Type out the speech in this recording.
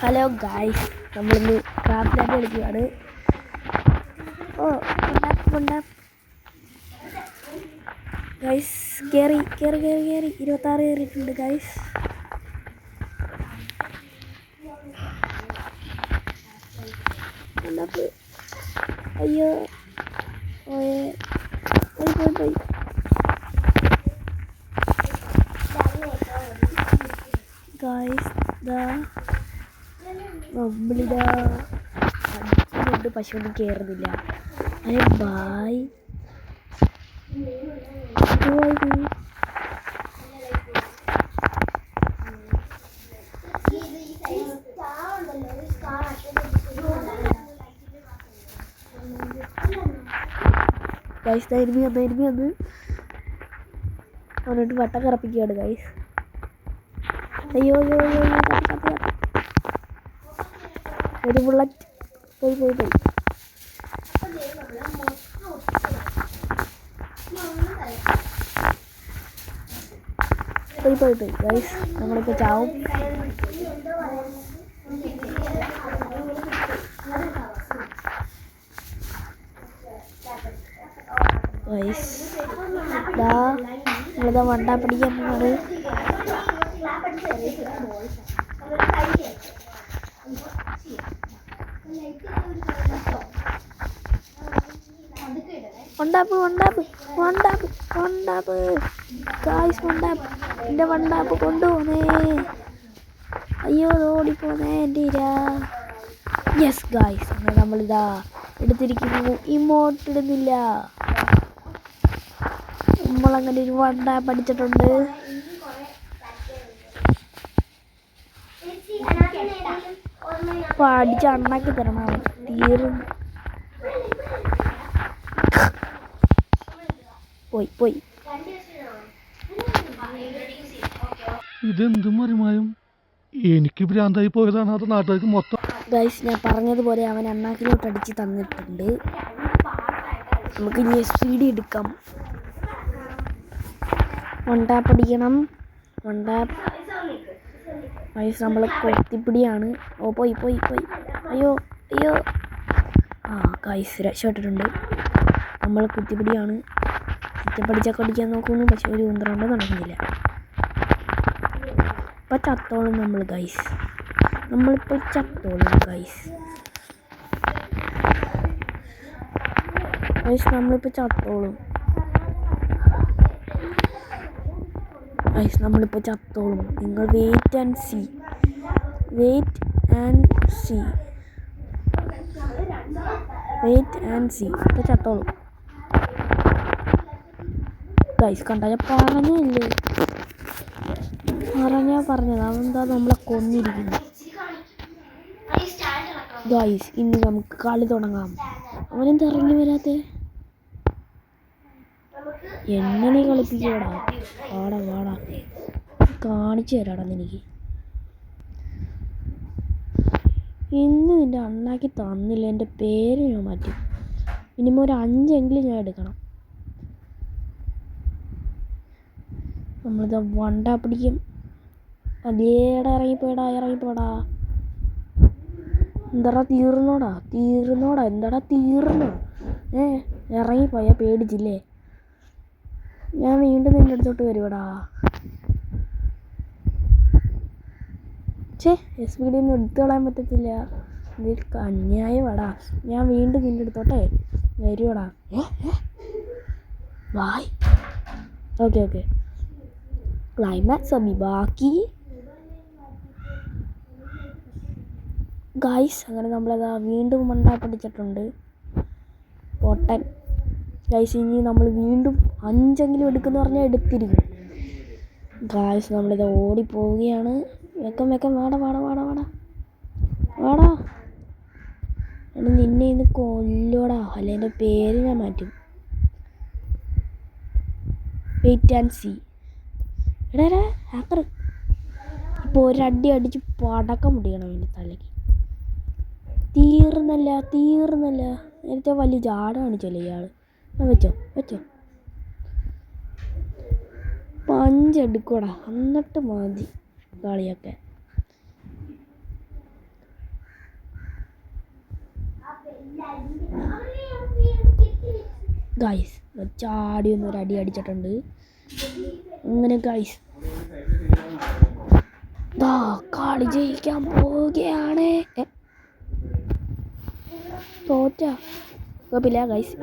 Hello guys, നമ്മളിന്ന് crab land കളിക്കുകയാണ്. Guys കയറി 26 കയറിയിട്ടുണ്ട് ഗായ്സ്. അയ്യോ പോയി ഗായ്സ്. നമ്മളിതാ അടിച്ചുകൊണ്ട് പശുവിന് കയറുന്നില്ല. അരെ ബായ് ഗൈസ്. ഇരുമി വന്ന് അവനോട്ട് വട്ടം കറപ്പിക്കുകയാണ് ഗൈസ്. അയ്യോ ഒരു ബുള്ളറ്റ് പോയി ഗൈസ്. നമ്മളിപ്പോൾ ചാവും. ഗൈസ് നമ്മളിതാ വണ്ടാ പിടിക്കാൻ പോവാണ്. വണ്ടാപ്പ് ഗായ്സ്. എൻ്റെ വണ്ടാപ്പ് കൊണ്ടുപോന്നേ. അയ്യോ ഓടിപ്പോന്നേ എൻ്റെ ഇര. യെസ് ഗായ്സ്, അങ്ങനെ നമ്മളിതാ എടുത്തിരിക്കുന്നു. ഇമോട്ട് ഇടുന്നില്ല. നമ്മളങ്ങനെ ഒരു വണ്ടാപ്പ് അടിച്ചിട്ടുണ്ട്. അപ്പോൾ അടിച്ച് അണ്ണാക്കി തരണം. തീർന്നു പോയി. ഇതെന്തും മറിമായും എനിക്ക് ഭ്രാന്തായി പോയതാണ്. അത് നാട്ടുകാർക്ക് മൊത്തം. ഗൈസ്, ഞാൻ പറഞ്ഞതുപോലെ അവൻ അണ്ണാക്കിലോട്ട് അടിച്ച് തന്നിട്ടുണ്ട്. നമുക്ക് ഇനി SVD എടുക്കാം. വണ്ടാപ്പ് അടിക്കണം. വണ്ടാപ്പ് ഗൈസ്. നമ്മൾ കൊത്തിപ്പിടിയാണ്. പോയി അയ്യോ ഗൈസ് രക്ഷപ്പെട്ടിട്ടുണ്ട്. നമ്മൾ കുത്തിപ്പിടിയാണ്. കുത്തിപ്പടിച്ചൊക്കെ അടിക്കാൻ നോക്കുന്നു, പക്ഷെ ഒരു ഉന്തരണ്ട് നടക്കുന്നില്ല. ഇപ്പം ചത്തോളും നമ്മൾ ഗൈസ്. നമ്മളിപ്പോൾ ചത്തോളും ഗൈസ്. നമ്മളിപ്പോൾ ചത്തോളും നിങ്ങൾ വെയിറ്റ് ആൻഡ് സീ. ഇപ്പോൾ ചത്തോളും ഗൈസ്. കണ്ട, ഞാൻ പറഞ്ഞത് അവന്താ നമ്മളെ കൊന്നിരിക്കുന്നു ഗൈസ്. ഇനി നമുക്ക് കളി തുടങ്ങാം. അവനെന്താ ഇറങ്ങി വരാത്തെ? എങ്ങനെ കളിപ്പിക്കടാ? വാടാ കാണിച്ചു തരാടാ എനിക്ക്. ഇന്ന് നിൻ്റെ അണ്ണാക്കി തന്നില്ല. എൻ്റെ പേര് ഞാൻ മാറ്റി. മിനിമം ഒരു 5 ഞാൻ എടുക്കണം. നമ്മളിത് വണ്ടാ പിടിക്കും. അതേടാ ഇറങ്ങിപ്പോടാ. എന്താടാ തീർന്നോടാ? എന്താടാ തീർന്നോ? ഇറങ്ങിപ്പോയാ പേടിച്ചില്ലേ? ഞാൻ വീണ്ടും നിൻ്റെ അടുത്തോട്ട് വരുവടാ. SVD ഒന്നും എടുത്തു കളയാൻ പറ്റത്തില്ല. ഇതിൽ അന്യായമാടാ. ഞാൻ വീണ്ടും നിൻ്റെ അടുത്തോട്ടെ വരുവടാ. ബായ്. ഓക്കെ ക്ലൈമാക്സ് അഭി ബാക്കി ഗായ്സ്. അങ്ങനെ നമ്മളതാ വീണ്ടും മണ്ടാപ്പടിച്ചിട്ടുണ്ട്. പൊട്ടൻ ഗായ്സ്. ഇനി നമ്മൾ വീണ്ടും 5 എടുക്കുന്ന പറഞ്ഞാൽ എടുത്തിരിക്കും ഗായ്സ്. നമ്മളിത് ഓടിപ്പോവുകയാണ്. വേഗം വാടാ. നിന്നെ ഇന്ന് കൊല്ലോടാ, അല്ല എൻ്റെ പേര് ഞാൻ മാറ്റും. Wait and see. ഹാക്കർ ഇപ്പോൾ ഒരടി അടിച്ച് പടക്കം മുടിയണം എൻ്റെ തലയ്ക്ക്. തീർന്നല്ല. നേരത്തെ വലിയ ജാട കാണിച്ചല്ലേ ഇയാൾ. വെച്ചോ 5 എടുക്കൂടാ, എന്നിട്ട് മതി കളിയൊക്കെ. ഗൈസ് ചാടി ഒന്നൊരു അടി അടിച്ചിട്ടുണ്ട്. അങ്ങനെ ഗൈസ് കളി ജയിക്കാൻ പോവുകയാണ്. തോറ്റ കുഴപ്പമില്ല ഗൈസ്.